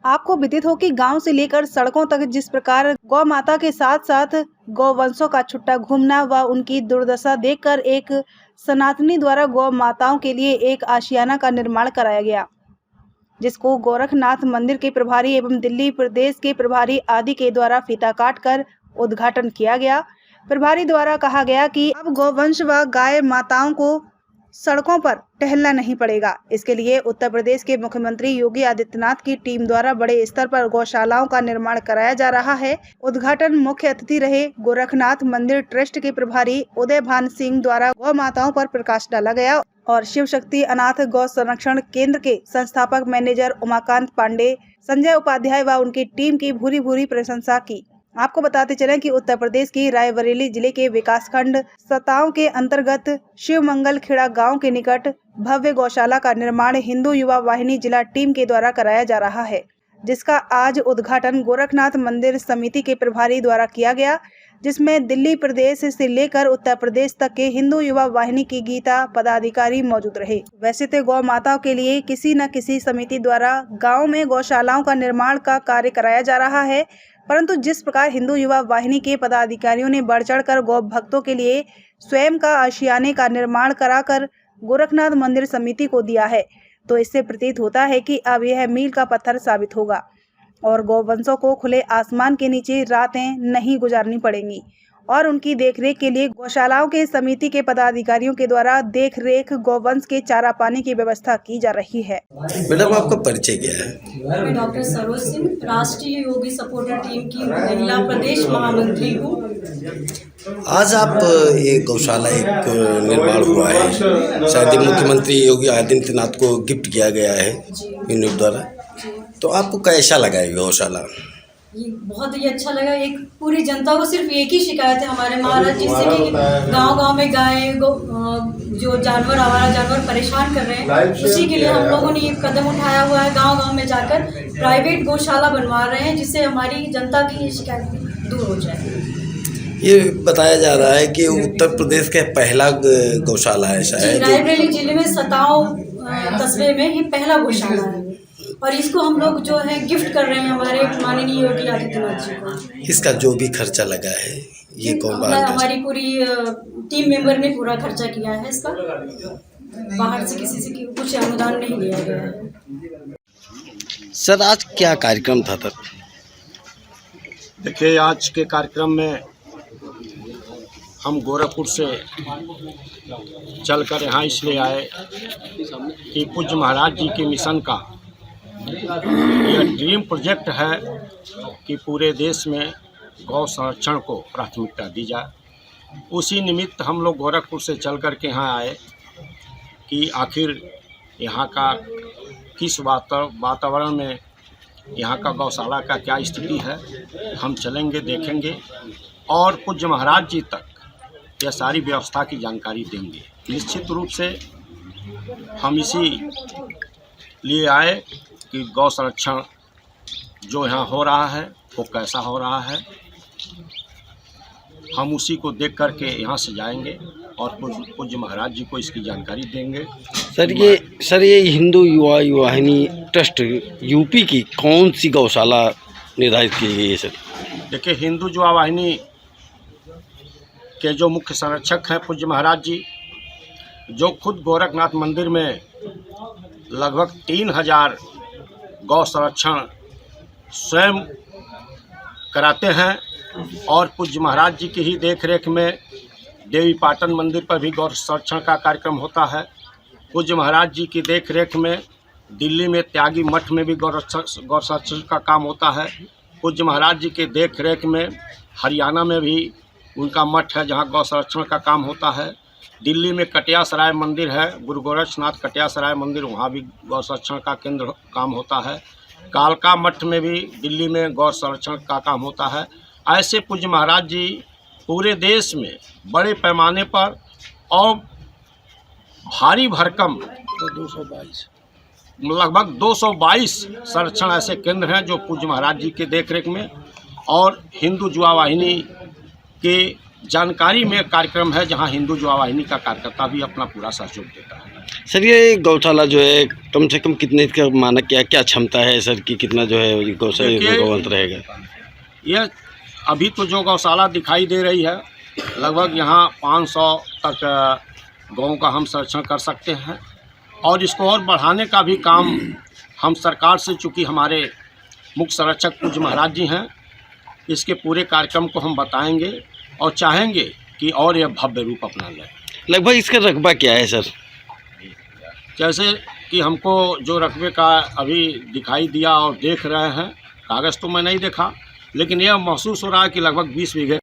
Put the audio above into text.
आपको विदित हो कि गांव से लेकर सड़कों तक जिस प्रकार गौ माता के साथ साथ गौवंशों का छुट्टा घूमना व उनकी दुर्दशा देखकर एक सनातनी द्वारा गौ माताओं के लिए एक आशियाना का निर्माण कराया गया, जिसको गोरखनाथ मंदिर के प्रभारी एवं दिल्ली प्रदेश के प्रभारी आदि के द्वारा फीता काट कर उद्घाटन किया गया। प्रभारी द्वारा कहा गया कि अब गौवंश व गाय माताओं को सड़कों पर टहलना नहीं पड़ेगा। इसके लिए उत्तर प्रदेश के मुख्यमंत्री योगी आदित्यनाथ की टीम द्वारा बड़े स्तर पर गौशालाओं का निर्माण कराया जा रहा है। उद्घाटन मुख्य अतिथि रहे गोरखनाथ मंदिर ट्रस्ट के प्रभारी उदय भान सिंह द्वारा गौ माताओं पर प्रकाश डाला गया और शिव शक्ति अनाथ गौ संरक्षण केंद्र के संस्थापक मैनेजर उमाकांत पांडे, संजय उपाध्याय व उनकी टीम की भूरी भूरी प्रशंसा की। आपको बताते चलें कि उत्तर प्रदेश की रायबरेली जिले के विकासखंड सताओं के अंतर्गत शिव मंगल खेड़ा गांव के निकट भव्य गौशाला का निर्माण हिंदू युवा वाहिनी जिला टीम के द्वारा कराया जा रहा है, जिसका आज उद्घाटन गोरखनाथ मंदिर समिति के प्रभारी द्वारा किया गया, जिसमें दिल्ली प्रदेश से लेकर उत्तर प्रदेश तक के हिंदू युवा वाहिनी की गीता पदाधिकारी मौजूद रहे। वैसे तो गौ माताओं के लिए किसी न किसी समिति द्वारा गाँव में गौशालाओं का निर्माण का कार्य कराया जा रहा है, परंतु जिस प्रकार हिंदू युवा वाहिनी के पदाधिकारियों ने बढ़ चढ़कर गौ भक्तों के लिए स्वयं का आशियाने का निर्माण कराकर गोरखनाथ मंदिर समिति को दिया है, तो इससे प्रतीत होता है कि अब यह मील का पत्थर साबित होगा और गौवंशों को खुले आसमान के नीचे रातें नहीं गुजारनी पड़ेंगी और उनकी देखरेख के लिए गौशालाओं के समिति के पदाधिकारियों के द्वारा देखरेख गौवंश के चारा पानी की व्यवस्था की जा रही है। मैडम, आपका परिचय क्या है? मैं डॉक्टर सरोज सिंह, राष्ट्रीय योगी सपोर्टर टीम की महिला प्रदेश महामंत्री हूँ। आज आप ये गौशाला एक निर्माण हुआ है, शायद मुख्यमंत्री योगी आदित्यनाथ को गिफ्ट किया गया है यूनिट द्वारा, तो आपको कैसा लगा ये गौशाला? ये बहुत ही अच्छा लगा। एक पूरी जनता को सिर्फ एक ही शिकायत है हमारे महाराज, जिससे कि गांव-गांव में गाय जो जानवर आवारा जानवर परेशान कर रहे हैं, उसी के लिए हम लोगों ने ये कदम उठाया हुआ है। गांव-गांव में जाकर प्राइवेट गौशाला बनवा रहे हैं, जिससे हमारी जनता की ये शिकायत दूर हो जाए। ये बताया जा रहा है कि उत्तर प्रदेश का पहला गौशाला है शायद, रायबरेली जिले में सताओ कस्बे में ये पहला गौशाला है और इसको हम लोग जो है गिफ्ट कर रहे हैं हमारे माननीय योगी आदित्यनाथ जी को। इसका जो भी खर्चा लगा है ये कौन बात है? हमारी पूरी टीम मेंबर ने पूरा खर्चा किया है इसका, बाहर से किसी से कुछ अनुदान नहीं दिया गया है। सर, आज क्या कार्यक्रम था? तब देखिए, आज के कार्यक्रम में हम गोरखपुर से चलकर यहाँ इसलिए आए कि पूज्य महाराज जी के मिशन का यह ड्रीम प्रोजेक्ट है कि पूरे देश में गौ संरक्षण को प्राथमिकता दी जाए। उसी निमित्त हम लोग गोरखपुर से चल कर के यहाँ आए कि आखिर यहाँ का किस वातावरण में यहाँ का गौशाला का क्या स्थिति है, हम चलेंगे, देखेंगे और पूज्य महाराज जी तक यह सारी व्यवस्था की जानकारी देंगे। निश्चित रूप से हम इसी लिए आए कि गौ संरक्षण जो यहाँ हो रहा है वो कैसा हो रहा है, हम उसी को देख कर के यहाँ से जाएंगे और पूज्य महाराज जी को इसकी जानकारी देंगे। सर ये हिंदू युवा वाहिनी ट्रस्ट यूपी की कौन सी गौशाला निर्धारित की गई है? सर देखिए, हिंदू युवा वाहिनी के जो मुख्य संरक्षक हैं पूज्य महाराज जी, जो खुद गोरखनाथ मंदिर में लगभग 3000 गौ संरक्षण स्वयं कराते हैं और पूज्य महाराज जी की ही देखरेख में देवी पाटन मंदिर पर भी गौ संरक्षण का कार्यक्रम होता है। पूज्य महाराज जी की देखरेख में दिल्ली में त्यागी मठ में भी गौ संरक्षण का काम होता है। पूज्य महाराज जी के देख रेख में हरियाणा में भी उनका मठ है जहाँ गौ संरक्षण का काम होता है। दिल्ली में कटिया सराय मंदिर है, गुरु गोरक्षनाथ कटिया सराय मंदिर, वहाँ भी गौ संरक्षण का केंद्र काम होता है। कालका मठ में भी दिल्ली में गौ संरक्षण का काम होता है। ऐसे पूज्य महाराज जी पूरे देश में बड़े पैमाने पर और भारी भरकम 222 लगभग 222 संरक्षण ऐसे केंद्र हैं जो पूज्य महाराज जी के देखरेख में और हिंदू युवा वाहिनी के जानकारी में कार्यक्रम है, जहां हिंदू युवा वाहिनी का कार्यकर्ता भी अपना पूरा सहयोग देता है। सर ये गौशाला जो है कम से कम कितने का मानक क्या क्षमता है सर की, कितना जो है गौशाला गौवंश रहेगा? यह अभी तो जो गौशाला दिखाई दे रही है लगभग यहाँ 500 तक गौों का हम संरक्षण कर सकते हैं, और इसको और बढ़ाने का भी काम हम सरकार से, चूँकि हमारे मुख्य संरक्षक पूज्य महाराज जी हैं, इसके पूरे कार्यक्रम को हम बताएंगे और चाहेंगे कि और यह भव्य रूप अपना ले। लगभग इसका रकबा क्या है सर? जैसे कि हमको जो रकबे का अभी दिखाई दिया और देख रहे हैं, कागज़ तो मैं नहीं देखा, लेकिन यह महसूस हो रहा है कि लगभग 20 बीघे